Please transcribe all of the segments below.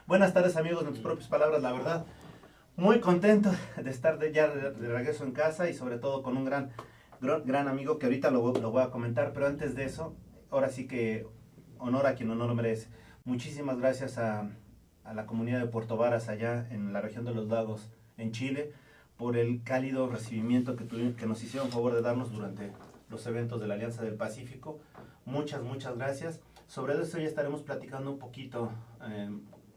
Buenas tardes amigos, en tus propias palabras, la verdad, muy contento de estar ya de regreso en casa y sobre todo con un gran amigo que ahorita lo voy a comentar, pero antes de eso, ahora sí que honor a quien honor merece. Muchísimas gracias a la comunidad de Puerto Varas allá en la región de los lagos en Chile por el cálido recibimiento que nos hicieron favor de darnos durante los eventos de la Alianza del Pacífico. Muchas gracias. Sobre eso ya estaremos platicando un poquito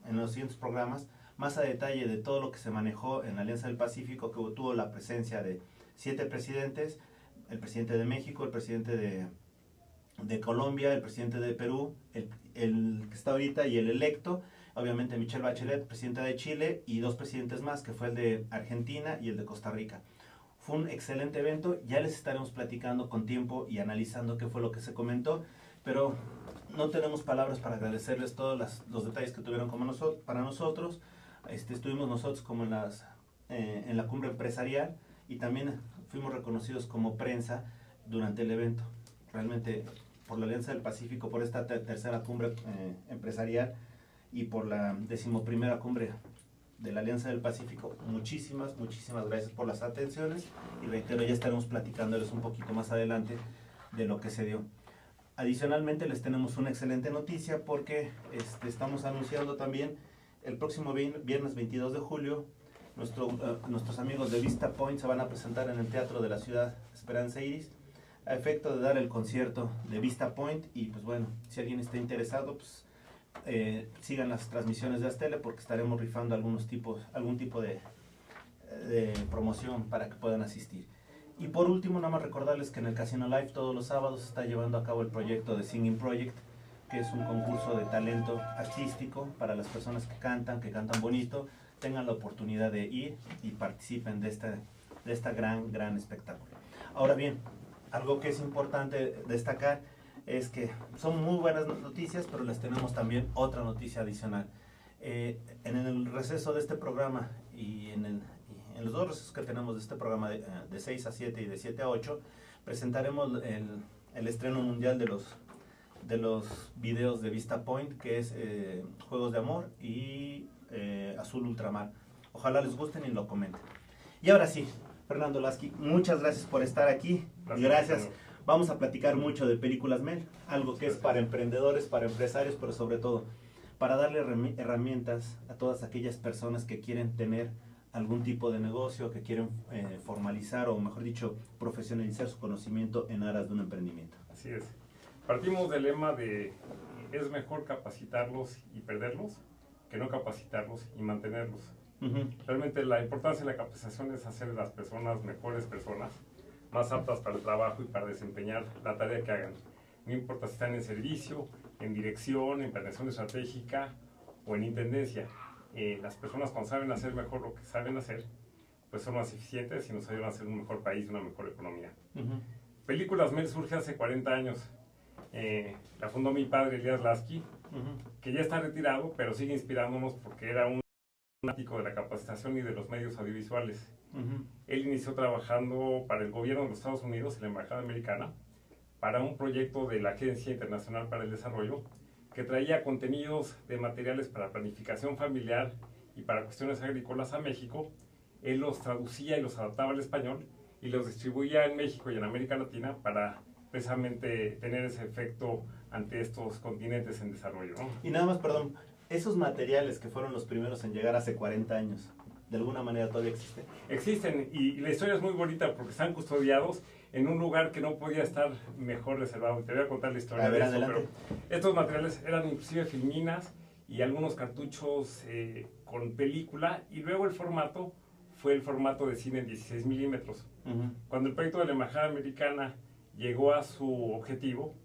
en los siguientes programas, más a detalle de todo lo que se manejó en la Alianza del Pacífico, que tuvo la presencia de 7 presidentes, el presidente de México, el presidente de Colombia, el presidente de Perú, el que está ahorita y el electo, obviamente Michelle Bachelet, presidenta de Chile, y 2 presidentes más, que fue el de Argentina y el de Costa Rica. Fue un excelente evento, ya les estaremos platicando con tiempo y analizando qué fue lo que se comentó, pero no tenemos palabras para agradecerles todos los detalles que tuvieron para nosotros. Estuvimos nosotros como en la cumbre empresarial y también fuimos reconocidos como prensa durante el evento. Realmente por la Alianza del Pacífico, por esta tercera cumbre empresarial y por la 11ª cumbre de la Alianza del Pacífico, muchísimas gracias por las atenciones y reitero, ya estaremos platicándoles un poquito más adelante de lo que se dio. Adicionalmente les tenemos una excelente noticia porque estamos anunciando también el próximo viernes 22 de julio nuestros amigos de Vista Point se van a presentar en el Teatro de la Ciudad Esperanza Iris a efecto de dar el concierto de Vista Point y pues bueno, si alguien está interesado pues sigan las transmisiones de Astele porque estaremos rifando algún tipo de promoción para que puedan asistir. Y por último, nada más recordarles que en el Casino Live todos los sábados se está llevando a cabo el proyecto de Singing Project, que es un concurso de talento artístico para las personas que cantan bonito, tengan la oportunidad de ir y participen de esta gran espectáculo. Ahora bien, algo que es importante destacar es que son muy buenas noticias, pero les tenemos también otra noticia adicional. En el receso de este programa y en los 2 recesos que tenemos de este programa de 6 a 7 y de 7 a 8, presentaremos el estreno mundial de los videos de Vista Point, que es Juegos de Amor y Azul Ultramar. Ojalá les gusten y lo comenten. Y ahora sí, Fernando Lasky, muchas gracias por estar aquí. Gracias. Vamos a platicar mucho de Películas MEL, algo que es para emprendedores, para empresarios, pero sobre todo para darle herramientas a todas aquellas personas que quieren tener algún tipo de negocio, que quieren formalizar o mejor dicho, profesionalizar su conocimiento en aras de un emprendimiento. Así es. Partimos del lema de es mejor capacitarlos y perderlos que no capacitarlos y mantenerlos. Realmente la importancia de la capacitación es hacer de las personas mejores personas, más aptas para el trabajo y para desempeñar la tarea que hagan. No importa si están en servicio, en dirección, en planeación estratégica o en intendencia. Las personas cuando saben hacer mejor lo que saben hacer, pues son más eficientes y nos ayudan a ser un mejor país, una mejor economía. Películas MEL surge hace 40 años. La fundó mi padre Elías Lasky, que ya está retirado, pero sigue inspirándonos porque era un fanático de la capacitación y de los medios audiovisuales. Él inició trabajando para el gobierno de los Estados Unidos, en la Embajada Americana, para un proyecto de la Agencia Internacional para el Desarrollo, que traía contenidos de materiales para planificación familiar y para cuestiones agrícolas a México. Él los traducía y los adaptaba al español y los distribuía en México y en América Latina para precisamente tener ese efecto ante estos continentes en desarrollo, ¿no? Y nada más, perdón, esos materiales que fueron los primeros en llegar hace 40 años, ¿de alguna manera todavía existen? Existen, y la historia es muy bonita porque están custodiados en un lugar que no podía estar mejor reservado. Te voy a contar la historia de eso, pero estos materiales eran inclusive filminas y algunos cartuchos con película, y luego el formato fue el formato de cine en 16 milímetros. Cuando el proyecto de la Embajada Americana llegó a su objetivo,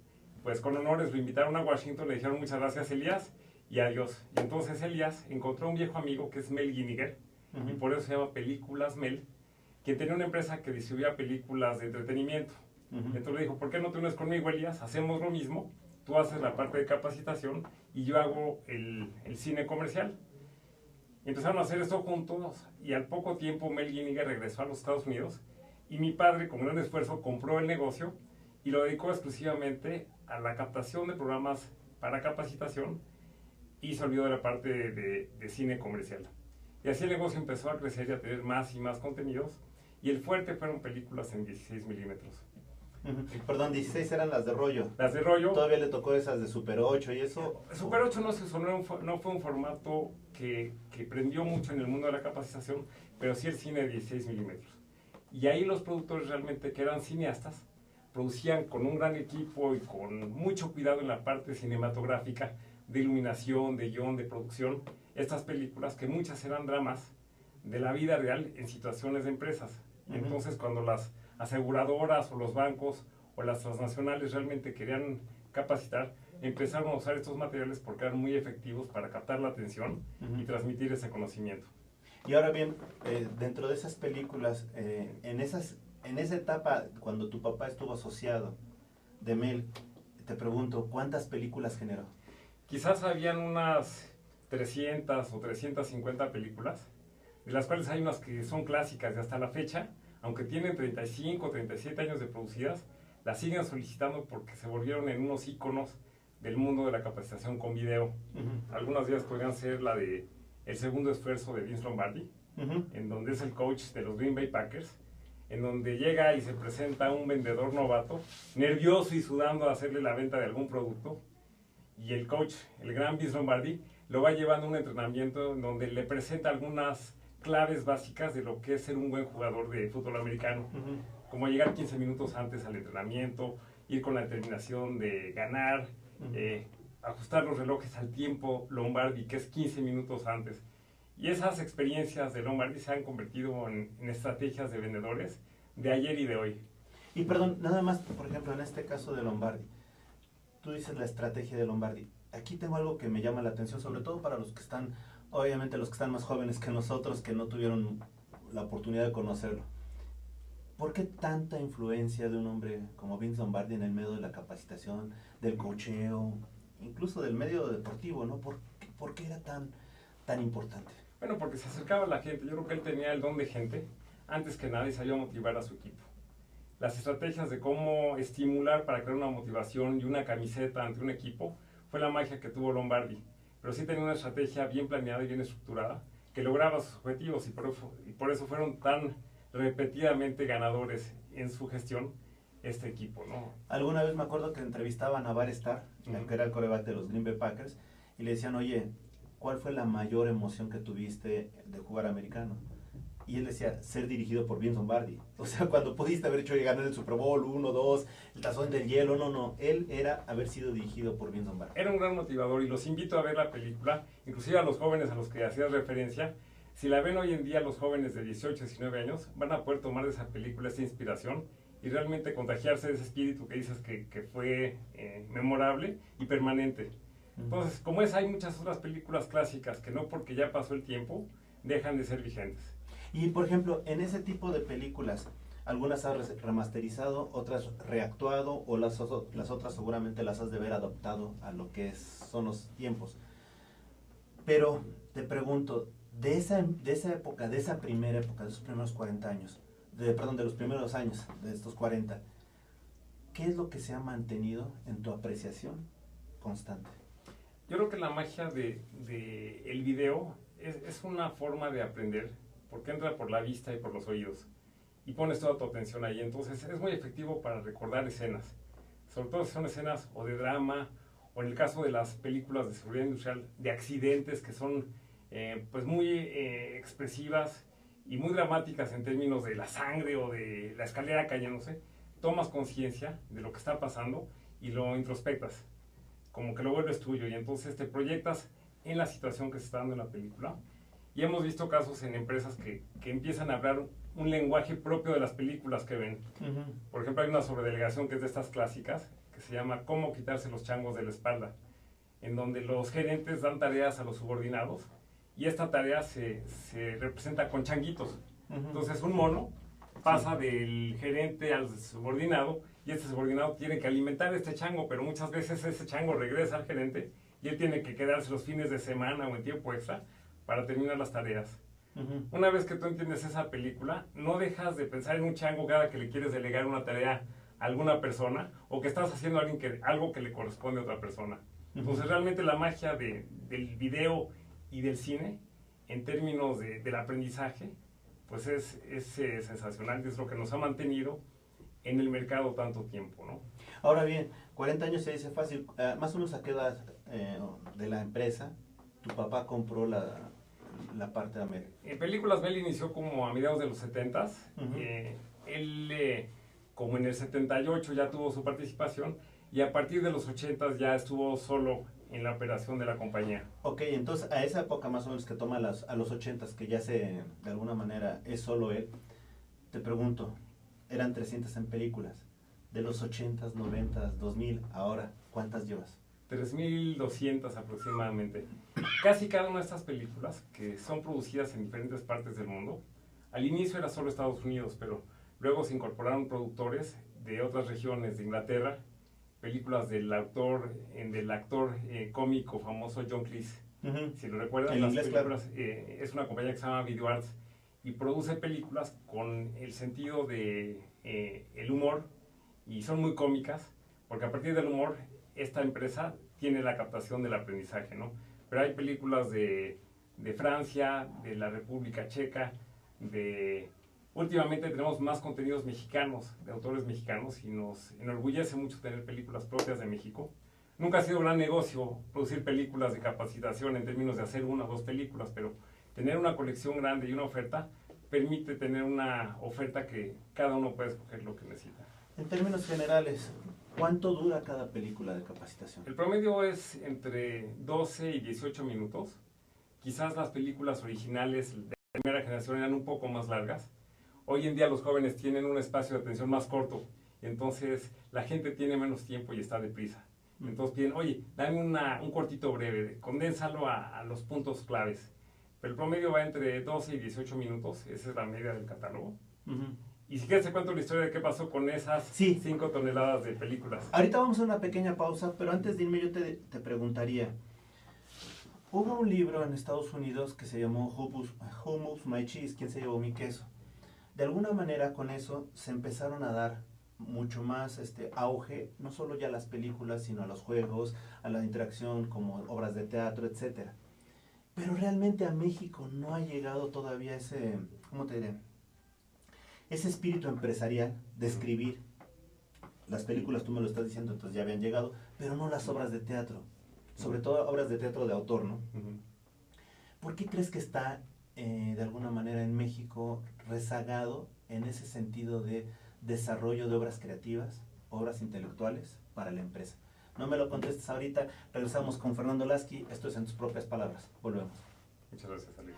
pues con honores lo invitaron a Washington, le dijeron muchas gracias Elías y adiós. Y entonces Elías encontró un viejo amigo que es Mel Giniger, y por eso se llama Películas Mel, quien tenía una empresa que distribuía películas de entretenimiento. Entonces le dijo, ¿por qué no te unes conmigo, Elías? Hacemos lo mismo, tú haces la parte de capacitación y yo hago el cine comercial. Y empezaron a hacer esto juntos, y al poco tiempo Mel Giniger regresó a los Estados Unidos, y mi padre, con gran esfuerzo, compró el negocio y lo dedicó exclusivamente a la captación de programas para capacitación y se olvidó de la parte de cine comercial. Y así el negocio empezó a crecer y a tener más y más contenidos, y el fuerte fueron películas en 16 milímetros. Perdón, 16 eran las de rollo. Las de rollo. Todavía le tocó esas de Super 8 y eso. Super 8 no se usó, no fue un formato que prendió mucho en el mundo de la capacitación, pero sí el cine de 16 milímetros. Y ahí los productores realmente, que eran cineastas, producían con un gran equipo y con mucho cuidado en la parte cinematográfica, de iluminación, de guión, de producción, estas películas que muchas eran dramas de la vida real en situaciones de empresas. Entonces, cuando las aseguradoras o los bancos o las transnacionales realmente querían capacitar, empezaron a usar estos materiales porque eran muy efectivos para captar la atención y transmitir ese conocimiento. Y ahora bien, dentro de esas películas, en esa etapa, cuando tu papá estuvo asociado de Mel, te pregunto, ¿cuántas películas generó? Quizás habían unas 300 o 350 películas, de las cuales hay unas que son clásicas de hasta la fecha, aunque tienen 35 o 37 años de producidas, las siguen solicitando porque se volvieron en unos íconos del mundo de la capacitación con video. Algunas de ellas podrían ser la de El segundo esfuerzo de Vince Lombardi, en donde es el coach de los Green Bay Packers, en donde llega y se presenta un vendedor novato, nervioso y sudando a hacerle la venta de algún producto, y el coach, el gran Vince Lombardi, lo va llevando a un entrenamiento en donde le presenta algunas claves básicas de lo que es ser un buen jugador de fútbol americano, como llegar 15 minutos antes al entrenamiento, ir con la determinación de ganar, ajustar los relojes al tiempo Lombardi, que es 15 minutos antes. Y esas experiencias de Lombardi se han convertido en estrategias de vendedores de ayer y de hoy. Y perdón, nada más, por ejemplo, en este caso de Lombardi, tú dices la estrategia de Lombardi. Aquí tengo algo que me llama la atención, sobre todo para los que están, obviamente los que están más jóvenes que nosotros, que no tuvieron la oportunidad de conocerlo. ¿Por qué tanta influencia de un hombre como Vince Lombardi en el medio de la capacitación, del coacheo, incluso del medio deportivo, ¿no? ¿Por qué era tan importante? Bueno, porque se acercaba a la gente. Yo creo que él tenía el don de gente, antes que nada, y sabía motivar a su equipo. Las estrategias de cómo estimular para crear una motivación y una camiseta ante un equipo fue la magia que tuvo Lombardi. Pero sí tenía una estrategia bien planeada y bien estructurada que lograba sus objetivos, y por eso fueron tan repetidamente ganadores en su gestión este equipo, ¿no? Alguna vez me acuerdo que entrevistaban a Bar Starr, que era el quarterback de los Green Bay Packers, y le decían, oye, ¿cuál fue la mayor emoción que tuviste de jugar americano? Y él decía, ser dirigido por Vince Lombardi. O sea, cuando pudiste haber hecho ganar el Super Bowl 1, 2, el tazón del hielo, no. Él era haber sido dirigido por Vince Lombardi. Era un gran motivador, y los invito a ver la película, inclusive a los jóvenes a los que hacías referencia. Si la ven hoy en día, los jóvenes de 18, 19 años van a poder tomar de esa película esa inspiración y realmente contagiarse de ese espíritu que dices que fue memorable y permanente. Entonces, como es, hay muchas otras películas clásicas que no porque ya pasó el tiempo dejan de ser vigentes. Y por ejemplo, en ese tipo de películas, algunas has remasterizado, otras reactuado, o las otras seguramente las has de haber adoptado a lo que son los tiempos. Pero te pregunto, de esa época, de esa primera época, de esos primeros 40 años, de los primeros años de estos 40, ¿qué es lo que se ha mantenido en tu apreciación constante? Yo creo que la magia de el video es una forma de aprender, porque entra por la vista y por los oídos, y pones toda tu atención ahí. Entonces es muy efectivo para recordar escenas, sobre todo si son escenas o de drama, o en el caso de las películas de seguridad industrial, de accidentes que son pues muy expresivas y muy dramáticas en términos de la sangre o de la escalera cayéndose. Tomas conciencia de lo que está pasando y lo introspectas, como que lo vuelves tuyo, y entonces te proyectas en la situación que se está dando en la película. Y hemos visto casos en empresas que empiezan a hablar un lenguaje propio de las películas que ven. Por ejemplo, hay una sobredelegación que es de estas clásicas, que se llama Cómo quitarse los changos de la espalda, en donde los gerentes dan tareas a los subordinados, y esta tarea se representa con changuitos. Entonces un mono pasa del gerente al subordinado, y este subordinado tiene que alimentar este chango, pero muchas veces ese chango regresa al gerente y él tiene que quedarse los fines de semana o en tiempo extra para terminar las tareas. Una vez que tú entiendes esa película, no dejas de pensar en un chango cada que le quieres delegar una tarea a alguna persona, o que estás haciendo algo que le corresponde a otra persona. Entonces realmente la magia del video y del cine, en términos del aprendizaje, pues es sensacional, es lo que nos ha mantenido en el mercado tanto tiempo, ¿no? Ahora bien, 40 años se dice fácil, más o menos a qué edad de la empresa tu papá compró la parte de América. En películas Bell inició como a mediados de los 70s, él como en el 78 ya tuvo su participación y a partir de los 80s ya estuvo solo en la operación de la compañía. Ok, entonces a esa época más o menos que toma a los 80s, que ya de alguna manera es solo él, te pregunto, eran 300 en películas, de los 80s, 90s, 2000, ahora, ¿cuántas llevas? 3.200 aproximadamente. Casi cada una de estas películas, que son producidas en diferentes partes del mundo, al inicio era solo Estados Unidos, pero luego se incorporaron productores de otras regiones de Inglaterra, películas del actor cómico famoso John Cleese. Si lo recuerdan, las películas, es una compañía que se llama Video Arts y produce películas con el sentido de el humor, y son muy cómicas, porque a partir del humor esta empresa tiene la captación del aprendizaje, ¿no? Pero hay películas de Francia, de la República Checa, últimamente tenemos más contenidos mexicanos, de autores mexicanos, y nos enorgullece mucho tener películas propias de México. Nunca ha sido gran negocio producir películas de capacitación en términos de hacer una o dos películas, pero tener una colección grande y una oferta permite tener una oferta que cada uno puede escoger lo que necesita. En términos generales, ¿cuánto dura cada película de capacitación? El promedio es entre 12 y 18 minutos. Quizás las películas originales de la primera generación eran un poco más largas. Hoy en día los jóvenes tienen un espacio de atención más corto, entonces la gente tiene menos tiempo y está deprisa. Entonces piden, oye, dame un cortito breve, condénsalo a los puntos claves. Pero el promedio va entre 12 y 18 minutos, esa es la media del catálogo. Y si quieres te cuento la historia de qué pasó con esas 5 toneladas de películas. Ahorita vamos a una pequeña pausa, pero antes de irme yo te preguntaría, hubo un libro en Estados Unidos que se llamó Who Moves My Cheese? ¿Quién se llevó mi queso? De alguna manera con eso se empezaron a dar mucho más auge, no solo ya a las películas, sino a los juegos, a la interacción como obras de teatro, etc. Pero realmente a México no ha llegado todavía ese, ¿cómo te diré? Ese espíritu empresarial de escribir. Las películas, tú me lo estás diciendo, entonces ya habían llegado, pero no las obras de teatro, sobre todo obras de teatro de autor, ¿no? ¿Por qué crees que está de alguna manera en México rezagado en ese sentido de desarrollo de obras creativas, obras intelectuales para la empresa? No me lo contestes ahorita, regresamos con Fernando Lasky, esto es en tus propias palabras, volvemos. Muchas gracias, Alex.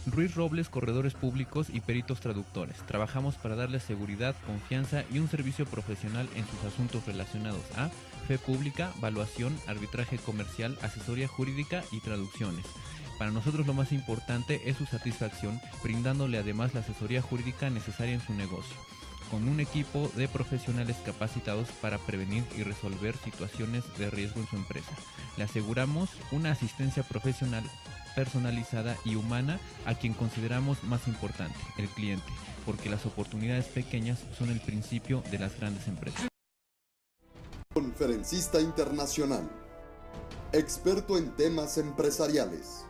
Ruiz Robles, corredores públicos y peritos traductores. Trabajamos para darles seguridad, confianza y un servicio profesional en sus asuntos relacionados a fe pública, valuación, arbitraje comercial, asesoría jurídica y traducciones. Para nosotros lo más importante es su satisfacción, brindándole además la asesoría jurídica necesaria en su negocio, con un equipo de profesionales capacitados para prevenir y resolver situaciones de riesgo en su empresa. Le aseguramos una asistencia profesional personalizada y humana a quien consideramos más importante, el cliente, porque las oportunidades pequeñas son el principio de las grandes empresas. Conferencista internacional, experto en temas empresariales,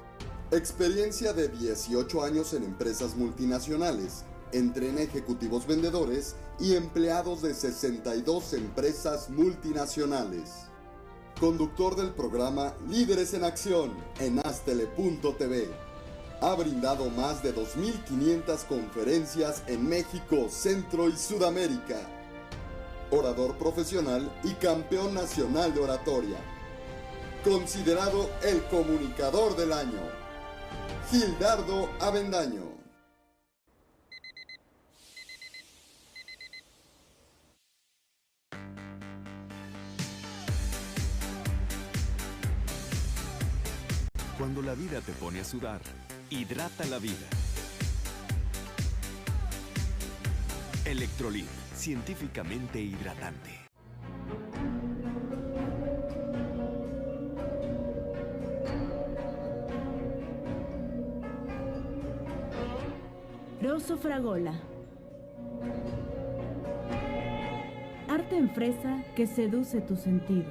experiencia de 18 años en empresas multinacionales, Entren ejecutivos vendedores y empleados de 62 empresas multinacionales. Conductor del programa Líderes en Acción en Astele.tv. Ha brindado más de 2.500 conferencias en México, Centro y Sudamérica. Orador profesional y campeón nacional de oratoria. Considerado el comunicador del año. Gildardo Avendaño. Cuando la vida te pone a sudar, hidrata la vida. Electrolit, científicamente hidratante. Rosso Fragola. Arte en fresa que seduce tus sentidos.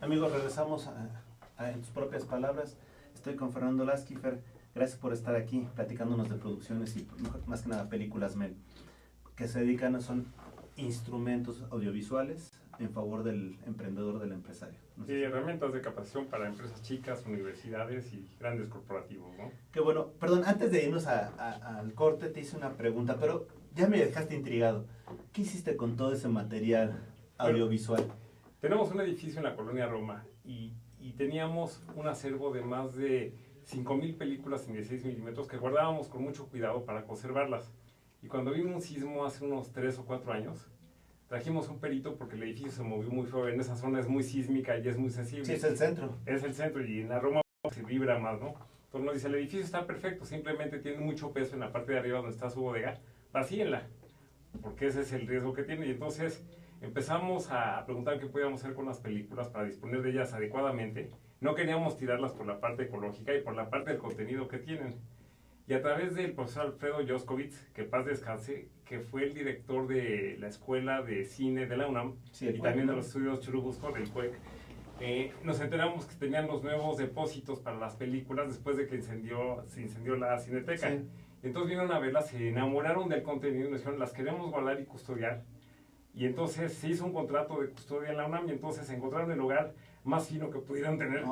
Amigos, regresamos en tus propias palabras. Estoy con Fernando Lasky. Fer, gracias por estar aquí platicándonos de producciones y más que nada películas que se dedican, son instrumentos audiovisuales en favor del emprendedor, del empresario. No sé, sí, herramientas de capacitación para empresas chicas, universidades y grandes corporativos, ¿no? Qué bueno. Perdón, antes de irnos al corte te hice una pregunta, pero ya me dejaste intrigado. ¿Qué hiciste con todo ese material audiovisual? Tenemos un edificio en la colonia Roma y teníamos un acervo de más de 5,000 películas en 16 milímetros que guardábamos con mucho cuidado para conservarlas. Y cuando vino un sismo hace unos 3 o 4 años, trajimos un perito porque el edificio se movió muy feo. En esa zona es muy sísmica y es muy sensible. Sí, es el centro. Es el centro y en la Roma se vibra más, ¿no? Entonces nos dice, el edificio está perfecto, simplemente tiene mucho peso en la parte de arriba donde está su bodega, vacíenla, porque ese es el riesgo que tiene. Y entonces empezamos a preguntar qué podíamos hacer con las películas para disponer de ellas adecuadamente. No queríamos tirarlas por la parte ecológica y por la parte del contenido que tienen. Y a través del profesor Alfredo Joskovich, que paz descanse, que fue el director de la Escuela de Cine de la UNAM, sí, y también de los estudios Churubusco del CUEC, nos enteramos que tenían los nuevos depósitos para las películas después de que se incendió la Cineteca. Sí. Entonces vinieron a verlas, se enamoraron del contenido y nos dijeron, las queremos guardar y custodiar. Y entonces se hizo un contrato de custodia en la UNAM y entonces encontraron el lugar más fino que pudieran tener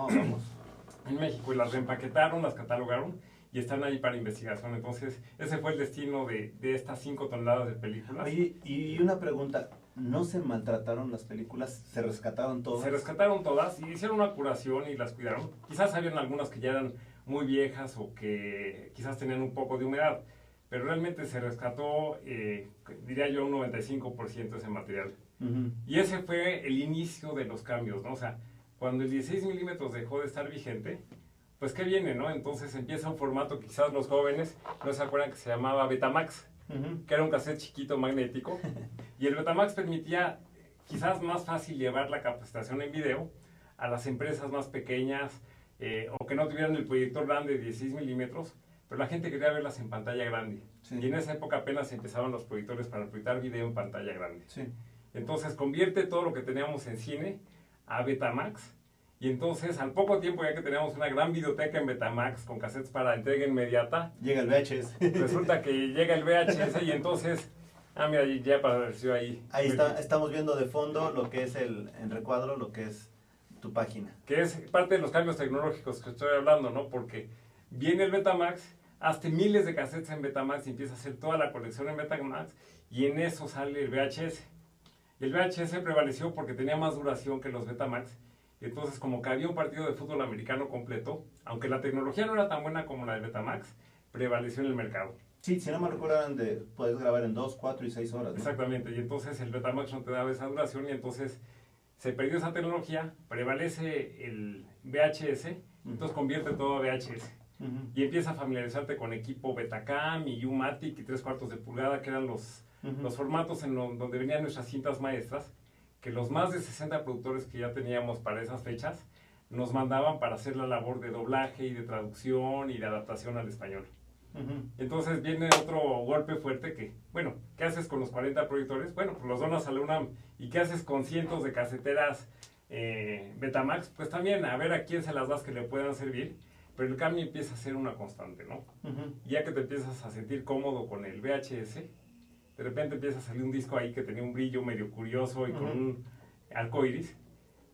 en México y las reempaquetaron, las catalogaron y están ahí para investigación. Entonces ese fue el destino de estas 5 toneladas de películas. Oye, y una pregunta, ¿no se maltrataron las películas? ¿Se rescataron todas? Se rescataron todas y hicieron una curación y las cuidaron. Quizás habían algunas que ya eran muy viejas o que quizás tenían un poco de humedad, pero realmente se rescató, diría yo, un 95% de ese material. Y ese fue el inicio de los cambios, ¿no? O sea, cuando el 16 milímetros dejó de estar vigente, pues ¿qué viene, no? Entonces empieza un formato que quizás los jóvenes no se acuerdan, que se llamaba Betamax, que era un cassette chiquito magnético, y el Betamax permitía quizás más fácil llevar la capacitación en video a las empresas más pequeñas, o que no tuvieran el proyector grande de 16 milímetros, pero la gente quería verlas en pantalla grande. Sí. Y en esa época apenas empezaban los proyectores para proyectar video en pantalla grande. Sí. Entonces convierte todo lo que teníamos en cine a Betamax. Y entonces al poco tiempo, ya que teníamos una gran videoteca en Betamax con cassettes para entrega inmediata, llega el VHS. Resulta que llega el VHS y entonces, mira, ya apareció ahí. Ahí estamos viendo de fondo lo que es en recuadro, lo que es tu página. Que es parte de los cambios tecnológicos que estoy hablando, ¿no? Porque viene el Betamax, hazte miles de cassettes en Betamax y empieza a hacer toda la colección en Betamax, y en eso sale el VHS. El VHS prevaleció porque tenía más duración que los Betamax, y entonces como que había un partido de fútbol americano completo, aunque la tecnología no era tan buena como la de Betamax, prevaleció en el mercado. Sí, si no me recuerdo, puedes grabar en 2, 4 y 6 horas, ¿no? Exactamente, y entonces el Betamax no te daba esa duración, y entonces se perdió esa tecnología, prevalece el VHS, entonces convierte todo a VHS. Y empieza a familiarizarte con equipo Betacam y U-Matic y 3/4 de pulgada, que eran los formatos donde venían nuestras cintas maestras, que los más de 60 productores que ya teníamos para esas fechas nos mandaban para hacer la labor de doblaje y de traducción y de adaptación al español. Entonces viene otro golpe fuerte que, bueno, ¿qué haces con los 40 proyectores? Bueno, pues los donas a la UNAM. ¿Y qué haces con cientos de caseteras Betamax? Pues también a ver a quién se las das que le puedan servir, pero el cambio empieza a ser una constante, ¿no? Ya que te empiezas a sentir cómodo con el VHS, de repente empieza a salir un disco ahí que tenía un brillo medio curioso y con un arco iris,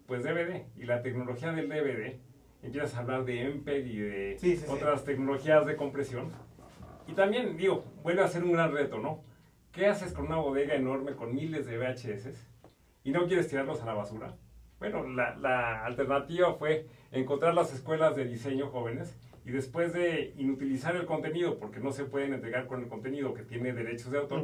pues DVD. Y la tecnología del DVD, empiezas a hablar de MPEG y de otras tecnologías de compresión. Y también, digo, vuelve a ser un gran reto, ¿no? ¿Qué haces con una bodega enorme con miles de VHS y no quieres tirarlos a la basura? Bueno, la alternativa fue encontrar las escuelas de diseño jóvenes y después de inutilizar el contenido, porque no se pueden entregar con el contenido que tiene derechos de autor,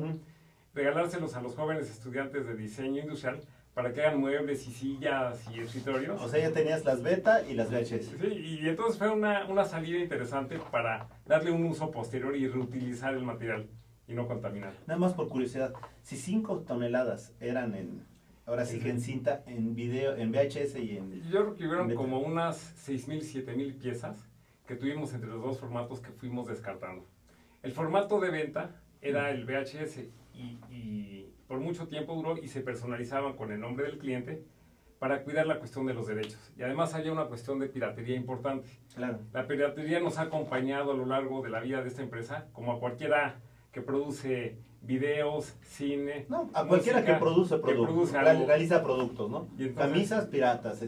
regalárselos a los jóvenes estudiantes de diseño industrial para que hagan muebles y sillas y escritorios. O sea, ya tenías las beta y las VHS. Sí, y entonces fue una salida interesante para darle un uso posterior y reutilizar el material y no contaminar. Nada más por curiosidad, si 5 toneladas eran ahora sí que en cinta, en video, en VHS y en... Yo creo que hubieron como unas 6,000, 7,000 piezas que tuvimos entre los dos formatos que fuimos descartando. El formato de venta era el VHS y por mucho tiempo duró y se personalizaban con el nombre del cliente para cuidar la cuestión de los derechos. Y además había una cuestión de piratería importante. Claro. La piratería nos ha acompañado a lo largo de la vida de esta empresa, como a cualquiera que produce videos, cine... No, a cualquiera música, que produce productos, realiza productos, ¿no? Entonces, camisas piratas,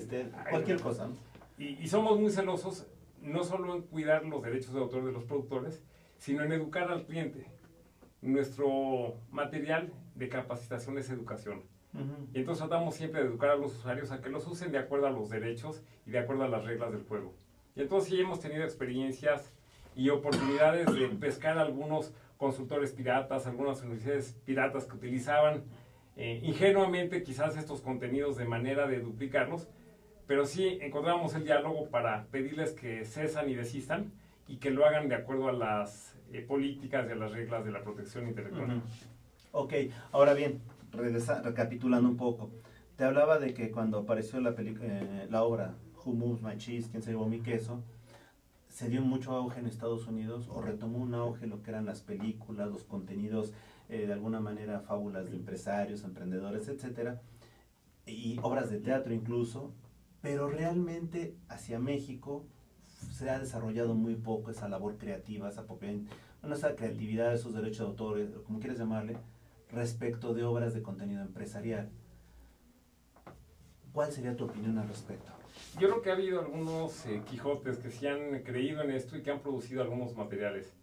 cualquier cosa, ¿no? Y somos muy celosos, no solo en cuidar los derechos de autor de los productores, sino en educar al cliente. Nuestro material de capacitación es educación. Y entonces tratamos siempre de educar a los usuarios a que los usen de acuerdo a los derechos y de acuerdo a las reglas del juego. Y entonces sí hemos tenido experiencias y oportunidades de pescar algunos consultores piratas, algunas universidades piratas que utilizaban ingenuamente quizás estos contenidos de manera de duplicarlos, pero sí encontramos el diálogo para pedirles que cesan y desistan y que lo hagan de acuerdo a las políticas y a las reglas de la protección intelectual. Ok, ahora bien, recapitulando un poco, te hablaba de que cuando apareció la obra Who Moves My Cheese, ¿Quién se llevó mi queso?, se dio mucho auge en Estados Unidos, o retomó un auge lo que eran las películas, los contenidos, de alguna manera fábulas de empresarios, emprendedores, etcétera, y obras de teatro incluso, pero realmente hacia México se ha desarrollado muy poco esa labor creativa, esa creatividad, esos derechos de autor, como quieras llamarle, respecto de obras de contenido empresarial. ¿Cuál sería tu opinión al respecto? Yo creo que ha habido algunos Quijotes que sí han creído en esto y que han producido algunos materiales.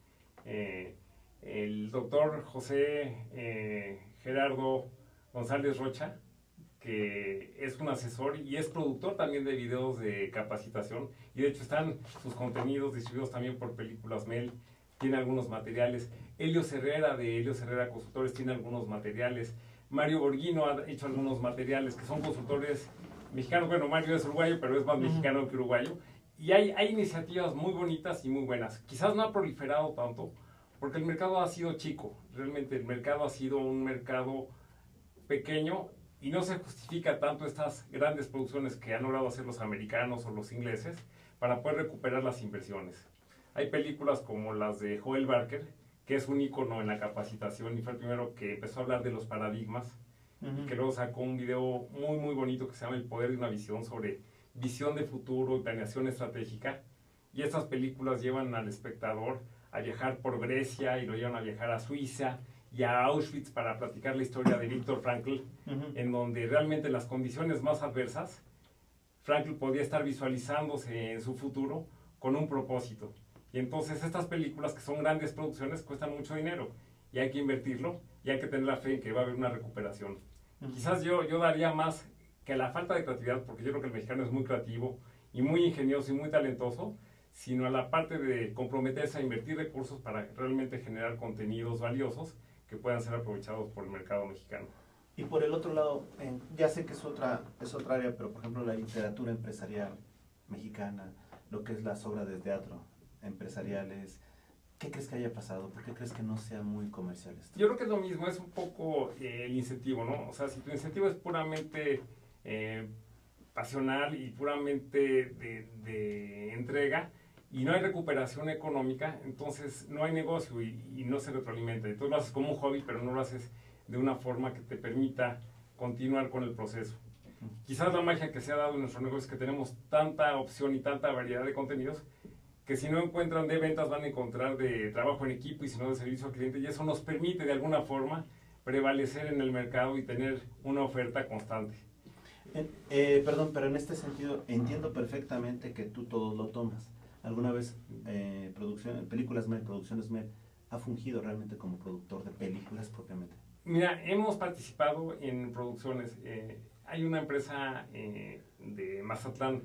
El doctor José Gerardo González Rocha, que es un asesor y es productor también de videos de capacitación, y de hecho están sus contenidos distribuidos también por Películas Mel, tiene algunos materiales. Helios Herrera de Helios Herrera Consultores tiene algunos materiales. Mario Borghino ha hecho algunos materiales que son consultores mexicanos. Bueno, Mario es uruguayo, pero es más mexicano que uruguayo. Y hay iniciativas muy bonitas y muy buenas. Quizás no ha proliferado tanto, porque el mercado ha sido chico. Realmente el mercado ha sido un mercado pequeño y no se justifica tanto estas grandes producciones que han logrado hacer los americanos o los ingleses para poder recuperar las inversiones. Hay películas como las de Joel Barker, que es un ícono en la capacitación y fue el primero que empezó a hablar de los paradigmas, y que luego sacó un video muy muy bonito que se llama El poder de una visión, sobre visión de futuro y planeación estratégica. Y estas películas llevan al espectador a viajar por Grecia y lo llevan a viajar a Suiza y a Auschwitz para platicar la historia de Viktor Frankl, en donde realmente en las condiciones más adversas Frankl podía estar visualizándose en su futuro con un propósito. Y entonces estas películas, que son grandes producciones, cuestan mucho dinero y hay que invertirlo y hay que tener la fe en que va a haber una recuperación. Quizás yo daría más que la falta de creatividad, porque yo creo que el mexicano es muy creativo y muy ingenioso y muy talentoso, sino a la parte de comprometerse a invertir recursos para realmente generar contenidos valiosos que puedan ser aprovechados por el mercado mexicano. Y por el otro lado, ya sé que es otra área, pero por ejemplo la literatura empresarial mexicana, lo que es las obras de teatro empresariales, ¿qué crees que haya pasado? ¿Por qué crees que no sea muy comercial esto? Yo creo que es lo mismo, es un poco el incentivo, ¿no? O sea, si tu incentivo es puramente pasional y puramente de entrega y no hay recuperación económica, entonces no hay negocio y no se retroalimenta. Entonces lo haces como un hobby, pero no lo haces de una forma que te permita continuar con el proceso. Quizás la magia que se ha dado en nuestro negocio es que tenemos tanta opción y tanta variedad de contenidos que si no encuentran de ventas van a encontrar de trabajo en equipo y si no de servicio al cliente, y eso nos permite de alguna forma prevalecer en el mercado y tener una oferta constante. Perdón, pero en este sentido entiendo perfectamente que tú todo lo tomas. ¿Alguna vez Películas MED, Producciones MED, ha fungido realmente como productor de películas propiamente? Mira, hemos participado en producciones. Hay una empresa de Mazatlán,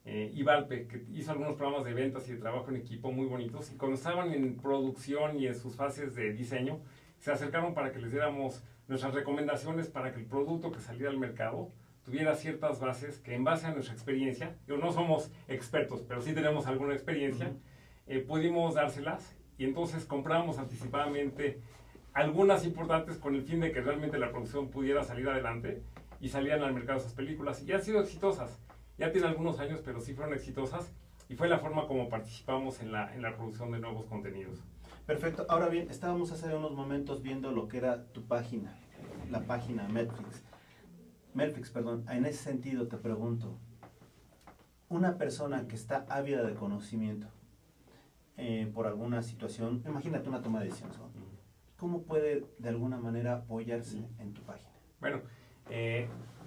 Ivalpe, que hizo algunos programas de ventas y de trabajo en equipo muy bonitos, y cuando estaban en producción y en sus fases de diseño, se acercaron para que les diéramos nuestras recomendaciones para que el producto que saliera al mercado tuviera ciertas bases que en base a nuestra experiencia, no somos expertos, pero sí tenemos alguna experiencia, pudimos dárselas, y entonces compramos anticipadamente algunas importantes con el fin de que realmente la producción pudiera salir adelante y salían al mercado esas películas, y han sido exitosas. Ya tiene algunos años, pero sí fueron exitosas, y fue la forma como participamos en la producción de nuevos contenidos. Perfecto. Ahora bien, estábamos hace unos momentos viendo lo que era tu página, la página Melflix, perdón. En ese sentido te pregunto, una persona que está ávida de conocimiento por alguna situación, imagínate una toma de decisiones, ¿no? ¿Cómo puede de alguna manera apoyarse en tu página? Bueno,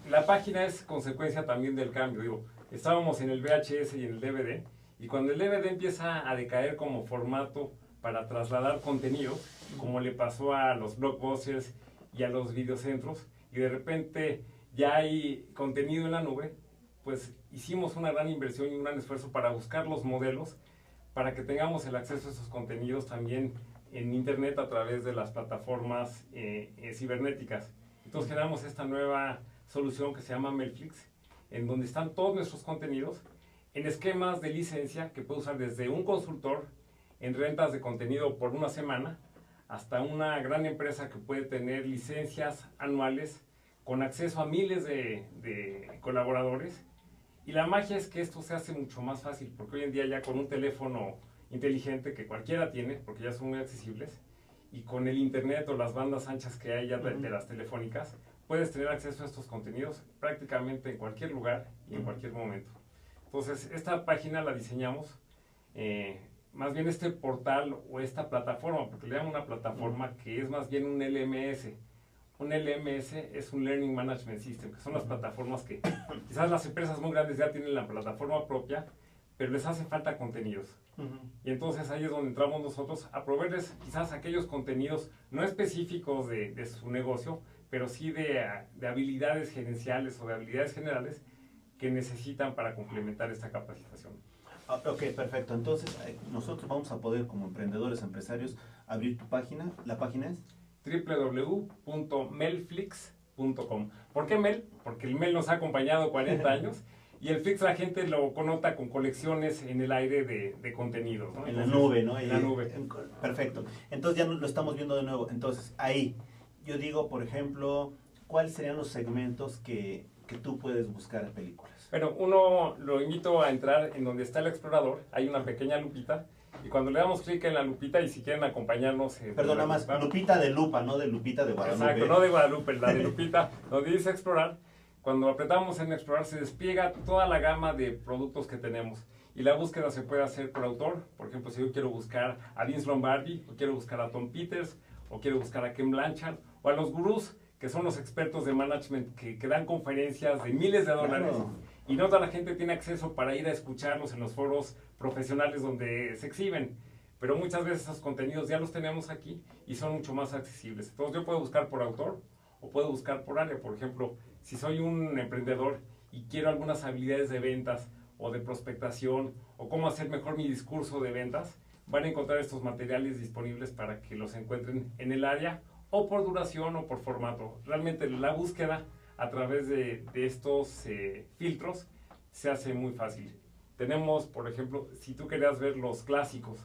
la página es consecuencia también del cambio. Digo, estábamos en el VHS y en el DVD, y cuando el DVD empieza a decaer como formato para trasladar contenido, como le pasó a los blockbusters y a los videocentros, y de repente ya hay contenido en la nube, pues hicimos una gran inversión y un gran esfuerzo para buscar los modelos para que tengamos el acceso a esos contenidos también en internet a través de las plataformas cibernéticas. Entonces generamos esta nueva solución que se llama Melflix, en donde están todos nuestros contenidos en esquemas de licencia que puede usar desde un consultor en rentas de contenido por una semana hasta una gran empresa que puede tener licencias anuales con acceso a miles de colaboradores. Y la magia es que esto se hace mucho más fácil, porque hoy en día ya con un teléfono inteligente que cualquiera tiene, porque ya son muy accesibles, y con el internet o las bandas anchas que hay ya de las telefónicas, puedes tener acceso a estos contenidos prácticamente en cualquier lugar y en cualquier momento. Entonces, esta página la diseñamos, más bien este portal o esta plataforma, porque le llaman una plataforma que es más bien un LMS. Un LMS es un Learning Management System, que son las plataformas que quizás las empresas muy grandes ya tienen la plataforma propia, pero les hace falta contenidos. Y entonces ahí es donde entramos nosotros a proveerles quizás aquellos contenidos no específicos de su negocio, pero sí de habilidades gerenciales o de habilidades generales que necesitan para complementar esta capacitación. Ok, perfecto. Entonces nosotros vamos a poder, como emprendedores, empresarios, abrir tu página. ¿La página es? www.melflix.com. ¿Por qué Mel? Porque el Mel nos ha acompañado 40 años y el Flix la gente lo connota con colecciones en el aire de contenidos, ¿no? En la nube, ¿no? En la nube. Perfecto. Entonces ya lo estamos viendo de nuevo. Entonces ahí, yo digo, por ejemplo, ¿cuáles serían los segmentos que tú puedes buscar en películas? Bueno, uno lo invito a entrar en donde está el explorador, hay una pequeña lupita, y cuando le damos clic en la lupita, y si quieren acompañarnos... Perdona más, lupita de lupa, no de Lupita de Guadalupe. Exacto, no de Guadalupe, la de lupita, donde dice explorar. Cuando apretamos en explorar se despliega toda la gama de productos que tenemos, y la búsqueda se puede hacer por autor. Por ejemplo, si yo quiero buscar a Vince Lombardi, o quiero buscar a Tom Peters, o quiero buscar a Ken Blanchard, o a los gurús, que son los expertos de management que dan conferencias de miles de dólares. Claro. y no toda la gente tiene acceso para ir a escucharlos en los foros profesionales donde se exhiben. Pero muchas veces esos contenidos ya los tenemos aquí y son mucho más accesibles. Entonces yo puedo buscar por autor o puedo buscar por área. Por ejemplo, si soy un emprendedor y quiero algunas habilidades de ventas o de prospectación o cómo hacer mejor mi discurso de ventas, van a encontrar estos materiales disponibles para que los encuentren en el área o por duración o por formato. Realmente la búsqueda a través de estos filtros se hace muy fácil. Tenemos, por ejemplo, si tú querías ver los clásicos,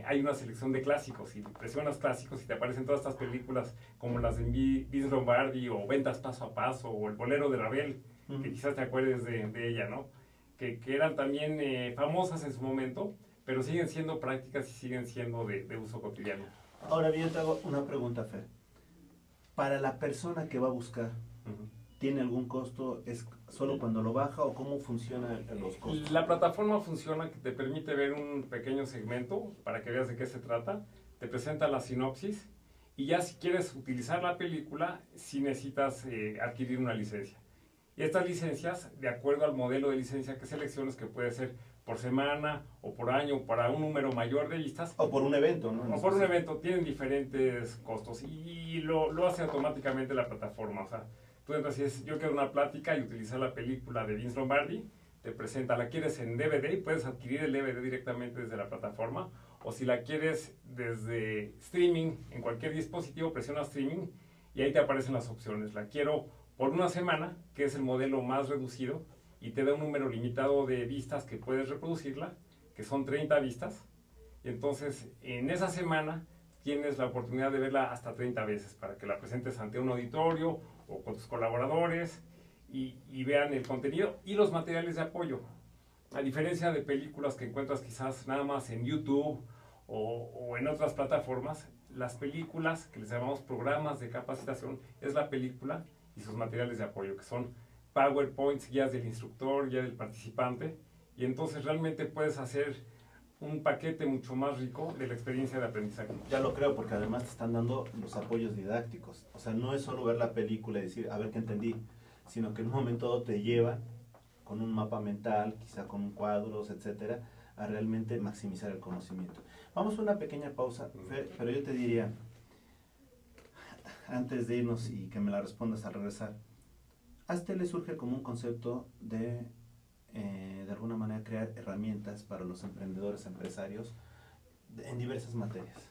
hay una selección de clásicos y presionas clásicos y te aparecen todas estas películas como las de Vince Lombardi o Ventas Paso a Paso o El Bolero de Ravel, que quizás te acuerdes de ella, ¿no? Que eran también famosas en su momento, pero siguen siendo prácticas y siguen siendo de uso cotidiano. Ahora bien, te hago una pregunta, Fer. Para la persona que va a buscar, ¿tiene algún costo? ¿Es solo cuando lo baja o cómo funcionan los costos? La plataforma funciona que te permite ver un pequeño segmento para que veas de qué se trata, te presenta la sinopsis y ya si quieres utilizar la película, sí necesitas adquirir una licencia. Y estas licencias, de acuerdo al modelo de licencia que selecciones, que puede ser por semana o por año, para un número mayor de vistas. O por un evento, ¿no? O por un evento, tienen diferentes costos y lo hace automáticamente la plataforma. O sea, tú entras y dices, yo quiero una plática y utilizar la película de Vince Lombardi, te presenta, la quieres en DVD y puedes adquirir el DVD directamente desde la plataforma, o si la quieres desde streaming, en cualquier dispositivo, presiona streaming y ahí te aparecen las opciones. La quiero por una semana, que es el modelo más reducido, y te da un número limitado de vistas que puedes reproducirla, que son 30 vistas, y entonces en esa semana tienes la oportunidad de verla hasta 30 veces, para que la presentes ante un auditorio o con tus colaboradores, y vean el contenido y los materiales de apoyo. A diferencia de películas que encuentras quizás nada más en YouTube o en otras plataformas, las películas que les llamamos programas de capacitación es la película y sus materiales de apoyo, que son PowerPoints, guías del instructor, guías del participante, y entonces realmente puedes hacer un paquete mucho más rico de la experiencia de aprendizaje. Ya lo creo, porque además te están dando los apoyos didácticos. O sea, no es solo ver la película y decir, a ver qué entendí, sino que en un momento dado te llevan con un mapa mental, quizá con cuadros, etcétera, a realmente maximizar el conocimiento. Vamos a una pequeña pausa, Fer, pero yo te diría, antes de irnos y que me la respondas al regresar, a le surge como un concepto de alguna manera crear herramientas para los emprendedores, empresarios, en diversas materias.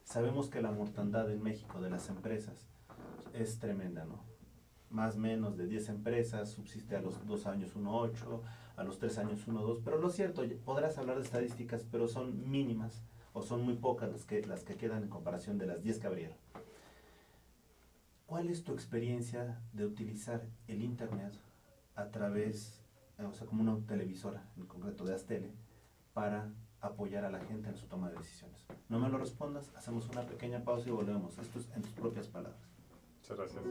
Sabemos que la mortandad en México de las empresas es tremenda, ¿no? Más o menos de 10 empresas, subsiste a los 2 años 1,8, a los 3 años 1,2, pero lo cierto, podrás hablar de estadísticas, pero son mínimas o son muy pocas las que quedan en comparación de las 10 que abrieron. ¿Cuál es tu experiencia de utilizar el Internet a través, o sea, como una televisora, en concreto de Astele, para apoyar a la gente en su toma de decisiones? No me lo respondas, hacemos una pequeña pausa y volvemos. Esto es en tus propias palabras. Muchas gracias.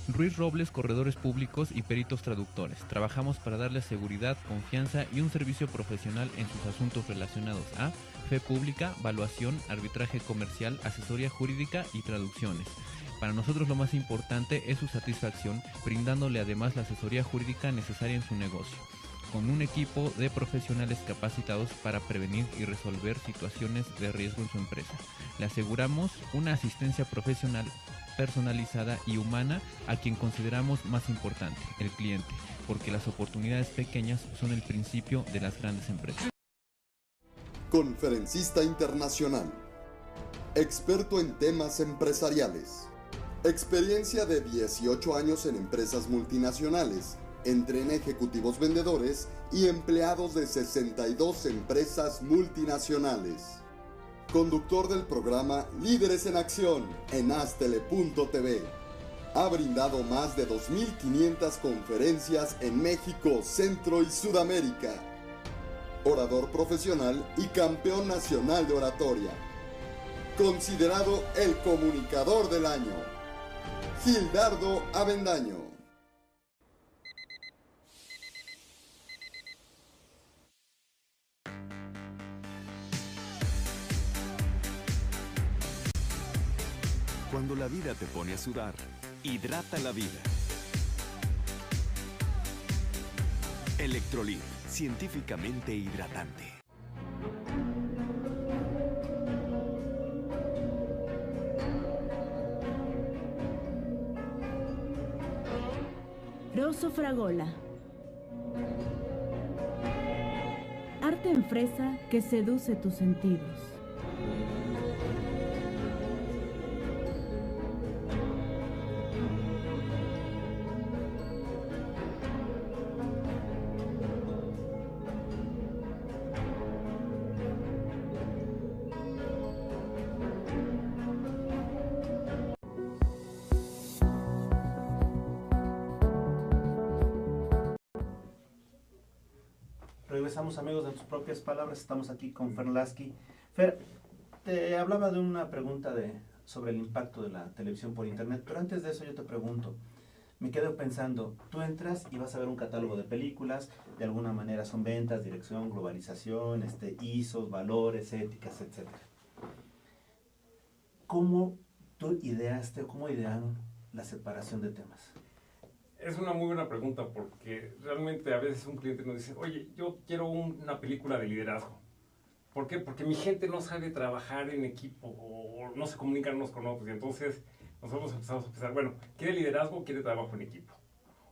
Ruiz Robles, corredores públicos y peritos traductores. Trabajamos para darles seguridad, confianza y un servicio profesional en sus asuntos relacionados a fe pública, valuación, arbitraje comercial, asesoría jurídica y traducciones. Para nosotros lo más importante es su satisfacción, brindándole además la asesoría jurídica necesaria en su negocio. con un equipo de profesionales capacitados para prevenir y resolver situaciones de riesgo en su empresa. Le aseguramos una asistencia profesional personalizada y humana a quien consideramos más importante, el cliente, porque las oportunidades pequeñas son el principio de las grandes empresas. Conferencista internacional, experto en temas empresariales, experiencia de 18 años en empresas multinacionales, entrena ejecutivos vendedores y empleados de 62 empresas multinacionales. Conductor del programa Líderes en Acción en Astele.tv. Ha brindado más de 2.500 conferencias en México, Centro y Sudamérica. Orador profesional y campeón nacional de oratoria. Considerado el comunicador del año. Gildardo Avendaño. Cuando la vida te pone a sudar, hidrata la vida. Electrolit, científicamente hidratante. Rosso Fragola. Arte en fresa que seduce tus sentidos. Regresamos, amigos, de tus propias palabras. Estamos aquí con Fer Lasky. Fer, te hablaba de una pregunta sobre el impacto de la televisión por internet, pero antes de eso yo te pregunto, me quedo pensando, tú entras y vas a ver un catálogo de películas, de alguna manera son ventas, dirección, globalización, ISOs, valores, éticas, etc. ¿Cómo tú ideaste o cómo idearon la separación de temas? Es una muy buena pregunta porque realmente a veces un cliente nos dice, oye, yo quiero una película de liderazgo. ¿Por qué? Porque mi gente no sabe trabajar en equipo o no se comunican unos con otros. Y entonces nosotros empezamos a pensar, bueno, ¿quiere liderazgo o quiere trabajo en equipo?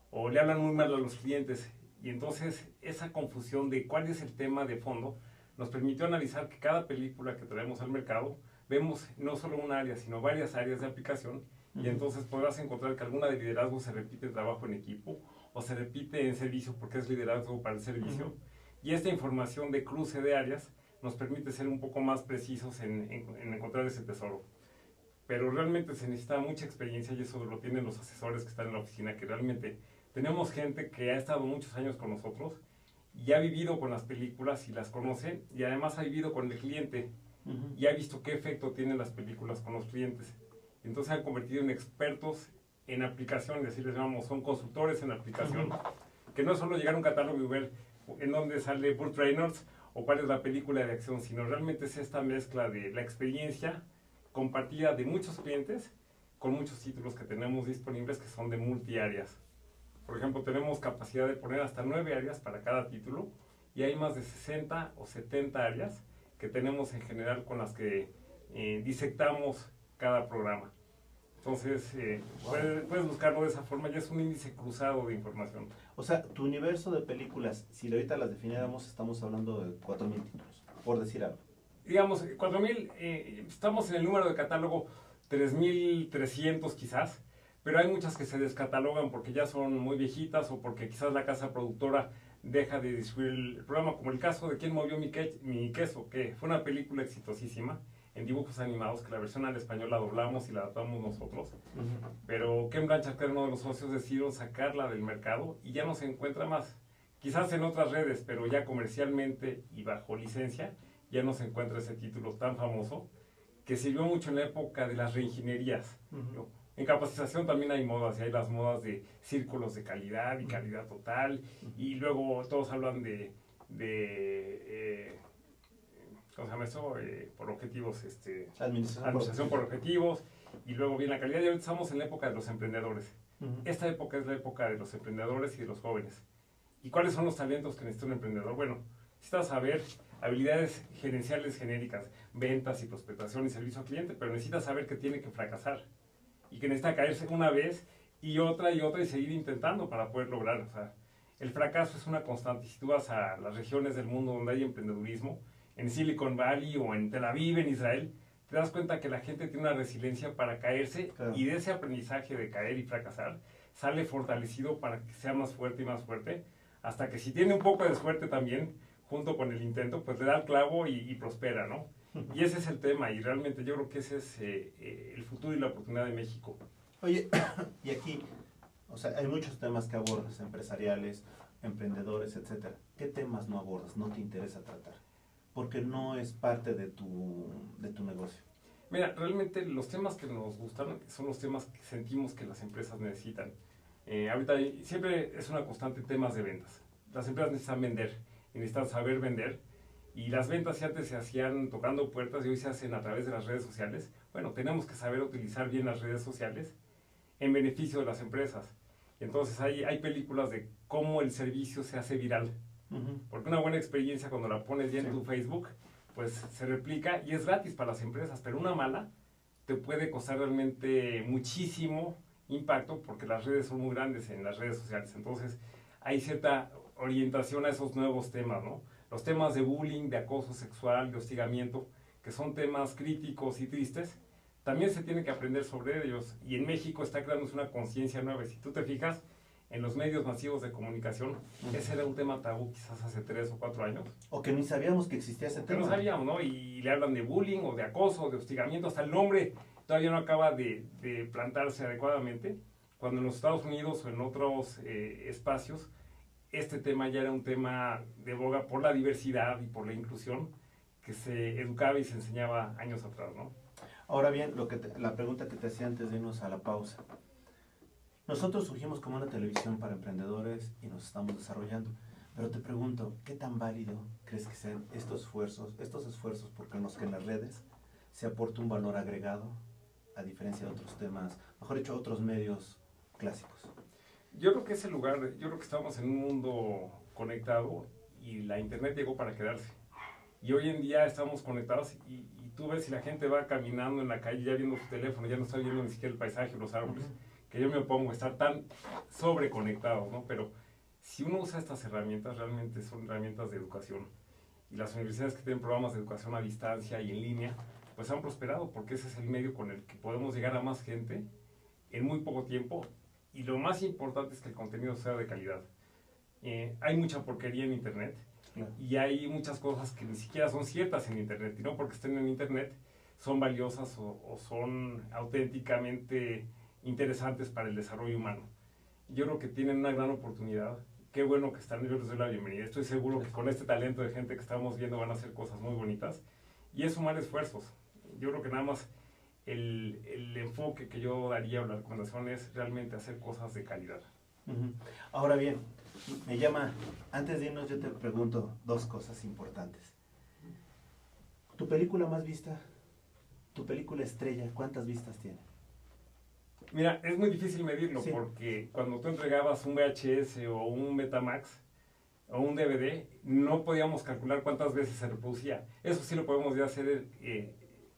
O le hablan muy mal a los clientes. Y entonces esa confusión de cuál es el tema de fondo nos permitió analizar que cada película que traemos al mercado vemos no solo un área, sino varias áreas de aplicación. Y entonces podrás encontrar que alguna de liderazgo se repite en trabajo en equipo o se repite en servicio porque es liderazgo para el servicio. Y esta información de cruce de áreas nos permite ser un poco más precisos en encontrar ese tesoro. Pero realmente se necesita mucha experiencia y eso lo tienen los asesores que están en la oficina, que realmente tenemos gente que ha estado muchos años con nosotros y ha vivido con las películas y las conoce y además ha vivido con el cliente y ha visto qué efecto tienen las películas con los clientes. Entonces se han convertido en expertos en aplicación, así les llamamos, son consultores en aplicación, que no es solo llegar a un catálogo y ver en dónde sale Burt Reynolds o cuál es la película de acción, sino realmente es esta mezcla de la experiencia compartida de muchos clientes con muchos títulos que tenemos disponibles que son de multiáreas. Por ejemplo, tenemos capacidad de poner hasta 9 áreas para cada título y hay más de 60 o 70 áreas que tenemos en general con las que disectamos cada programa. Entonces, puedes buscarlo de esa forma, ya es un índice cruzado de información. O sea, tu universo de películas, si ahorita las definiéramos, estamos hablando de 4,000 títulos, por decir algo. Digamos, 4,000, estamos en el número de catálogo 3,300 quizás, pero hay muchas que se descatalogan porque ya son muy viejitas o porque quizás la casa productora deja de distribuir el programa, como el caso de ¿Quién movió mi queso?, que fue una película exitosísima en dibujos animados, que la versión al español la doblamos y la adaptamos nosotros, pero Ken Blanchard, que era uno de los socios, decidió sacarla del mercado y ya no se encuentra más. Quizás en otras redes, pero ya comercialmente y bajo licencia, ya no se encuentra ese título tan famoso, que sirvió mucho en la época de las reingenierías. ¿No? En capacitación también hay modas, y hay las modas de círculos de calidad y calidad total, y luego todos hablan de ¿cómo se llama eso? Por objetivos, administración por objetivos, y luego viene la calidad, y ahorita estamos en la época de los emprendedores. Esta época es la época de los emprendedores y de los jóvenes. ¿Y cuáles son los talentos que necesita un emprendedor? Bueno, necesitas saber habilidades gerenciales genéricas, ventas y prospectación y servicio al cliente, pero necesitas saber que tiene que fracasar y que necesita caerse una vez y otra y seguir intentando para poder lograr. O sea, el fracaso es una constante. Si tú vas a las regiones del mundo donde hay emprendedurismo, en Silicon Valley o en Tel Aviv, en Israel, te das cuenta que la gente tiene una resiliencia para caerse, claro. Y de ese aprendizaje de caer y fracasar, sale fortalecido para que sea más fuerte y más fuerte, hasta que si tiene un poco de suerte también, junto con el intento, pues le da el clavo y prospera, ¿no? Y ese es el tema, y realmente yo creo que ese es el futuro y la oportunidad de México. Oye, y aquí, o sea, hay muchos temas que abordas, empresariales, emprendedores, etcétera. ¿Qué temas no abordas, no te interesa tratar? Porque no es parte de tu negocio. Mira, realmente los temas que nos gustan son los temas que sentimos que las empresas necesitan. Ahorita siempre es una constante temas de ventas. Las empresas necesitan vender, y necesitan saber vender. Y las ventas si antes se hacían tocando puertas y hoy se hacen a través de las redes sociales. Bueno, tenemos que saber utilizar bien las redes sociales en beneficio de las empresas. Y entonces hay películas de cómo el servicio se hace viral. Porque una buena experiencia cuando la pones ya en tu Facebook, pues se replica y es gratis para las empresas, pero una mala te puede costar realmente muchísimo impacto porque las redes son muy grandes en las redes sociales. Entonces hay cierta orientación a esos nuevos temas, ¿no? Los temas de bullying, de acoso sexual, de hostigamiento, que son temas críticos y tristes, también se tiene que aprender sobre ellos. Y en México está creándose una conciencia nueva. Si tú te fijas, en los medios masivos de comunicación, ese era un tema tabú quizás hace 3 o 4 años. O que ni sabíamos que existía ese tema. Que no sabíamos, ¿no? Y le hablan de bullying o de acoso, de hostigamiento, hasta el nombre todavía no acaba de plantarse adecuadamente, cuando en los Estados Unidos o en otros espacios, este tema ya era un tema de boga por la diversidad y por la inclusión que se educaba y se enseñaba años atrás, ¿no? Ahora bien, la pregunta que te hacía antes de irnos a la pausa. Nosotros surgimos como una televisión para emprendedores y nos estamos desarrollando. Pero te pregunto, ¿qué tan válido crees que sean estos esfuerzos porque en las redes se aporta un valor agregado a diferencia de otros temas, mejor dicho, otros medios clásicos? Yo creo que ese lugar, yo creo que estamos en un mundo conectado y la internet llegó para quedarse. Y hoy en día estamos conectados y tú ves si la gente va caminando en la calle ya viendo su teléfono, ya no está viendo ni siquiera el paisaje, los árboles, que yo me opongo a estar tan sobreconectados, ¿no? Pero si uno usa estas herramientas, realmente son herramientas de educación. Y las universidades que tienen programas de educación a distancia y en línea, pues han prosperado porque ese es el medio con el que podemos llegar a más gente en muy poco tiempo. Y lo más importante es que el contenido sea de calidad. Hay mucha porquería en internet y hay muchas cosas que ni siquiera son ciertas en internet. Y no porque estén en internet son valiosas o son auténticamente interesantes para el desarrollo humano. Yo creo que tienen una gran oportunidad. Qué bueno que están, yo les doy la bienvenida. Estoy seguro que con este talento de gente que estamos viendo van a hacer cosas muy bonitas. Y es sumar esfuerzos. Yo creo que nada más el enfoque que yo daría o la recomendación es realmente hacer cosas de calidad. Ahora bien, me llama, antes de irnos yo te pregunto 2 cosas importantes. Tu película más vista, tu película estrella, ¿cuántas vistas tiene? Mira, es muy difícil medirlo porque cuando tú entregabas un VHS o un Betamax o un DVD, no podíamos calcular cuántas veces se reproducía. Eso sí lo podemos ya hacer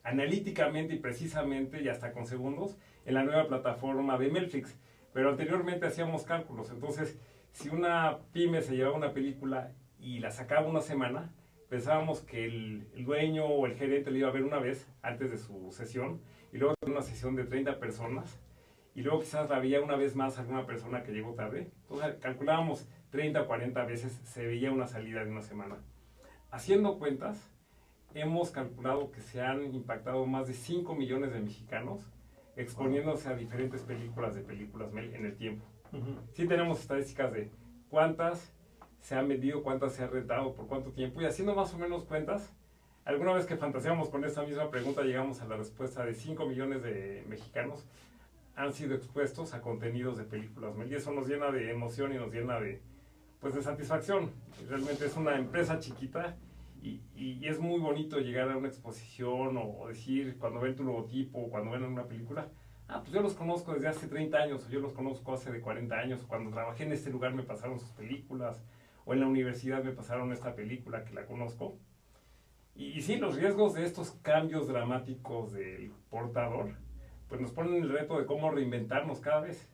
analíticamente y precisamente y hasta con segundos en la nueva plataforma de Melflix. Pero anteriormente hacíamos cálculos. Entonces, si una pyme se llevaba una película y la sacaba una semana, pensábamos que el dueño o el gerente le iba a ver una vez antes de su sesión y luego una sesión de 30 personas y luego quizás la veía una vez más alguna persona que llegó tarde. Entonces calculábamos 30 o 40 veces se veía una salida de una semana. Haciendo cuentas, hemos calculado que se han impactado más de 5 millones de mexicanos exponiéndose a diferentes películas en el tiempo. Sí tenemos estadísticas de cuántas se han vendido, cuántas se han rentado, por cuánto tiempo, y haciendo más o menos cuentas, alguna vez que fantaseamos con esta misma pregunta llegamos a la respuesta de 5 millones de mexicanos han sido expuestos a contenidos de películas, y eso nos llena de emoción y nos llena de satisfacción. Realmente es una empresa chiquita y es muy bonito llegar a una exposición o decir, cuando ven tu logotipo o cuando ven una película, pues yo los conozco desde hace 30 años, o yo los conozco hace de 40 años, cuando trabajé en este lugar me pasaron sus películas, o en la universidad me pasaron esta película que la conozco. Y sí, los riesgos de estos cambios dramáticos del portador, pues nos ponen el reto de cómo reinventarnos cada vez.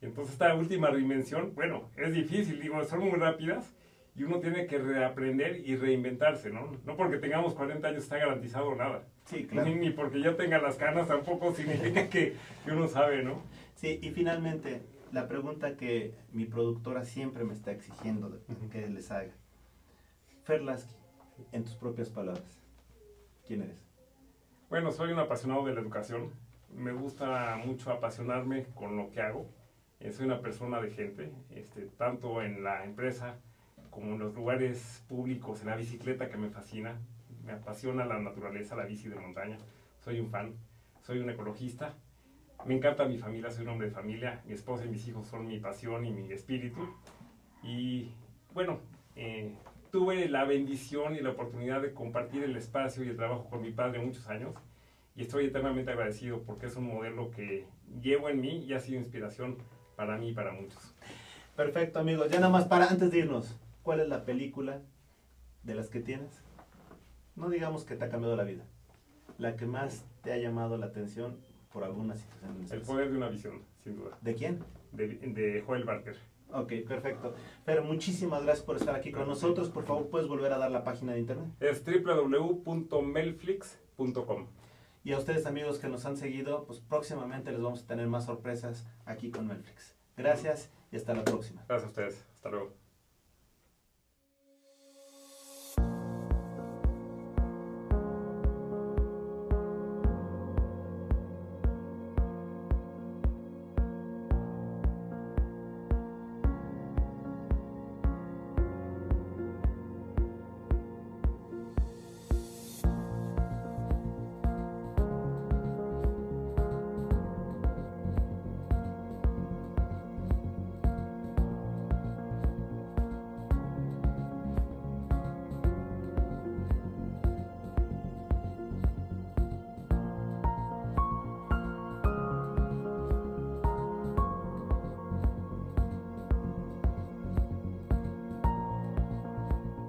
Y entonces esta última reinvención, bueno, es difícil, digo, son muy rápidas, y uno tiene que reaprender y reinventarse, ¿no? No porque tengamos 40 años está garantizado nada. Sí, claro. Ni porque yo tenga las canas tampoco significa que uno sabe, ¿no? Sí, y finalmente, la pregunta que mi productora siempre me está exigiendo que les haga. Fer Lasky, en tus propias palabras, ¿quién eres? Bueno, soy un apasionado de la educación. Me gusta mucho apasionarme con lo que hago. Soy una persona de gente, tanto en la empresa como en los lugares públicos, en la bicicleta que me fascina. Me apasiona la naturaleza, la bici de montaña. Soy un fan, soy un ecologista. Me encanta mi familia, soy un hombre de familia. Mi esposa y mis hijos son mi pasión y mi espíritu. Y bueno, tuve la bendición y la oportunidad de compartir el espacio y el trabajo con mi padre muchos años. Y estoy eternamente agradecido porque es un modelo que llevo en mí y ha sido inspiración para mí y para muchos. Perfecto, amigos. Ya nada más antes de irnos, ¿cuál es la película de las que tienes? No digamos que te ha cambiado la vida. La que más te ha llamado la atención por alguna situación. El poder de una visión, sin duda. ¿De quién? De Joel Barker. Ok, perfecto. Pero muchísimas gracias por estar aquí con nosotros. Por favor, ¿puedes volver a dar la página de internet? Es www.melflix.com. Y a ustedes, amigos que nos han seguido, pues próximamente les vamos a tener más sorpresas aquí con Melflix. Gracias y hasta la próxima. Gracias a ustedes. Hasta luego.